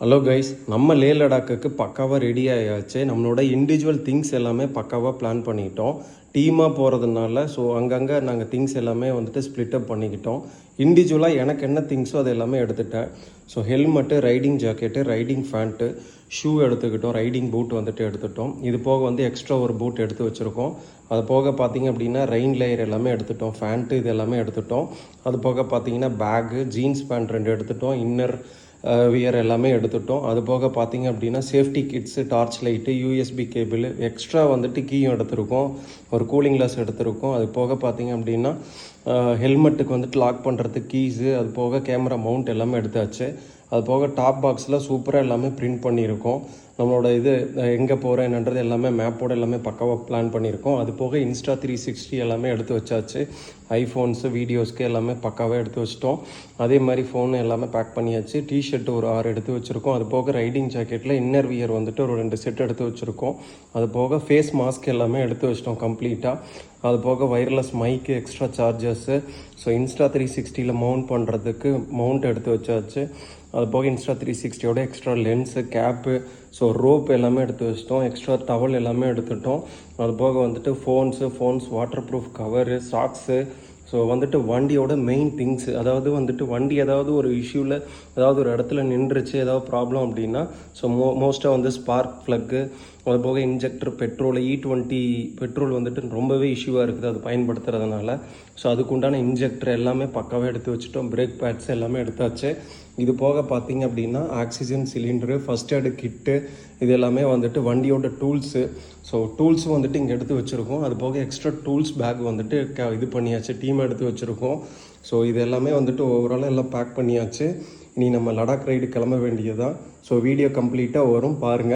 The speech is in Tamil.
ஹலோ கைஸ், நம்ம லே லடாக்குக்கு பக்காவாக ரெடி ஆயாச்சு. நம்மளோட இண்டிவிஜுவல் திங்ஸ் எல்லாமே பக்காவாக பிளான் பண்ணிக்கிட்டோம். டீமாக போகிறதுனால அங்கங்கே நாங்கள் திங்ஸ் எல்லாமே ஸ்ப்ளிட்டப் பண்ணிக்கிட்டோம். இண்டிவிஜுவலாக எனக்கு என்ன திங்ஸோ அது எல்லாமே எடுத்துட்டேன். Helmet, riding jacket, riding pant, shoe எடுத்துக்கிட்டோம். ரைடிங் பூட் எடுத்துட்டோம். இது போக எக்ஸ்ட்ரா ஒரு பூட் எடுத்து வச்சுருக்கோம். அது போக பார்த்திங்க அப்படின்னா ரெயின் லேயர் எல்லாமே எடுத்துட்டோம். ஃபேண்ட்டு இது எல்லாமே எடுத்துட்டோம். அது போக பார்த்திங்கன்னா பேகு, ஜீன்ஸ் பேண்ட் 2 எடுத்துட்டோம். இன்னர் வியர் எல்லாமே எடுத்துட்டோம். அது போக பார்த்திங்க அப்படின்னா safety kits, torch light, USB cable, extra கீயும் எடுத்திருக்கோம். ஒரு கூலிங் கிளாஸ் எடுத்திருக்கோம். அது போக பார்த்திங்க அப்படின்னா ஹெல்மெட்டுக்கு லாக் பண்ணுறதுக்கு கீஸு, அது போக கேமரா மவுண்ட் எல்லாமே எடுத்தாச்சு. அது போக டாப் பாக்ஸில் சூப்பராக எல்லாமே பிரிண்ட் பண்ணியிருக்கோம். நம்மளோட எங்கே போகிறோம் என்னன்றது எல்லாமே மேப்போடு எல்லாமே பக்காவாக பிளான் பண்ணியிருக்கோம். அது போக இன்ஸ்டா 360 எல்லாமே எடுத்து வச்சாச்சு. ஐஃபோன்ஸு, வீடியோஸ்க்கு எல்லாமே பக்காவாக எடுத்து வச்சிட்டோம். அதே மாதிரி ஃபோன் எல்லாமே பேக் பண்ணியாச்சு. டிஷர்ட் ஒரு 6 எடுத்து வச்சுருக்கோம். அது போக ரைடிங் ஜாக்கெட்டில் இன்னர் வியர் ஒரு 2 செட் எடுத்து வச்சுருக்கோம். அது போக ஃபேஸ் மாஸ்க் எல்லாமே எடுத்து வச்சிட்டோம் கம்ப்ளீட்டாக. அது போக wireless mic, extra chargers, Insta 360 mount பண்ணுறதுக்கு மவுண்ட் எடுத்து வச்சாச்சு. அது போக இன்ஸ்டா 360யோட எக்ஸ்ட்ரா லென்ஸு, கேப்பு, ரோப் எல்லாமே எடுத்து வச்சிட்டோம். எக்ஸ்ட்ரா டவல் எல்லாமே எடுத்துட்டோம். அது போக phones waterproof cover, socks, வண்டியோட மெயின் திங்ஸு, அதாவது வண்டி ஏதாவது ஒரு இஷ்யூவில் ஏதாவது ஒரு இடத்துல நின்றுச்சு, ஏதாவது ப்ராப்ளம் அப்படின்னா மோஸ்ட்டாக ஸ்பார்க் ப்ளக்கு, அது போக இன்ஜெக்டர், பெட்ரோல், E20 பெட்ரோல் ரொம்பவே இஷ்யூவாக இருக்குது அது பயன்படுத்துறதுனால. அதுக்குண்டான இன்ஜெக்டர் எல்லாமே பக்காவாக எடுத்து வச்சுட்டோம். பிரேக் பேட்ஸ் எல்லாமே எடுத்தாச்சு. இது போக பார்த்திங்க அப்படின்னா oxygen cylinder, first aid kit, இது எல்லாமே வண்டியோட டூல்ஸு. டூல்ஸும் இங்கே எடுத்து வச்சுருக்கோம். அது போக எக்ஸ்ட்ரா டூல்ஸ் பேக் இது பண்ணியாச்சு, டீம் எடுத்து வச்சுருக்கோம். இது எல்லாமே ஓவராலாக எல்லாம் பேக் பண்ணியாச்சு. இனி நம்ம லடாக் ரைடு கிளம்ப வேண்டியதுதான். வீடியோ கம்ப்ளீட்டாக வரும் பாருங்கள்.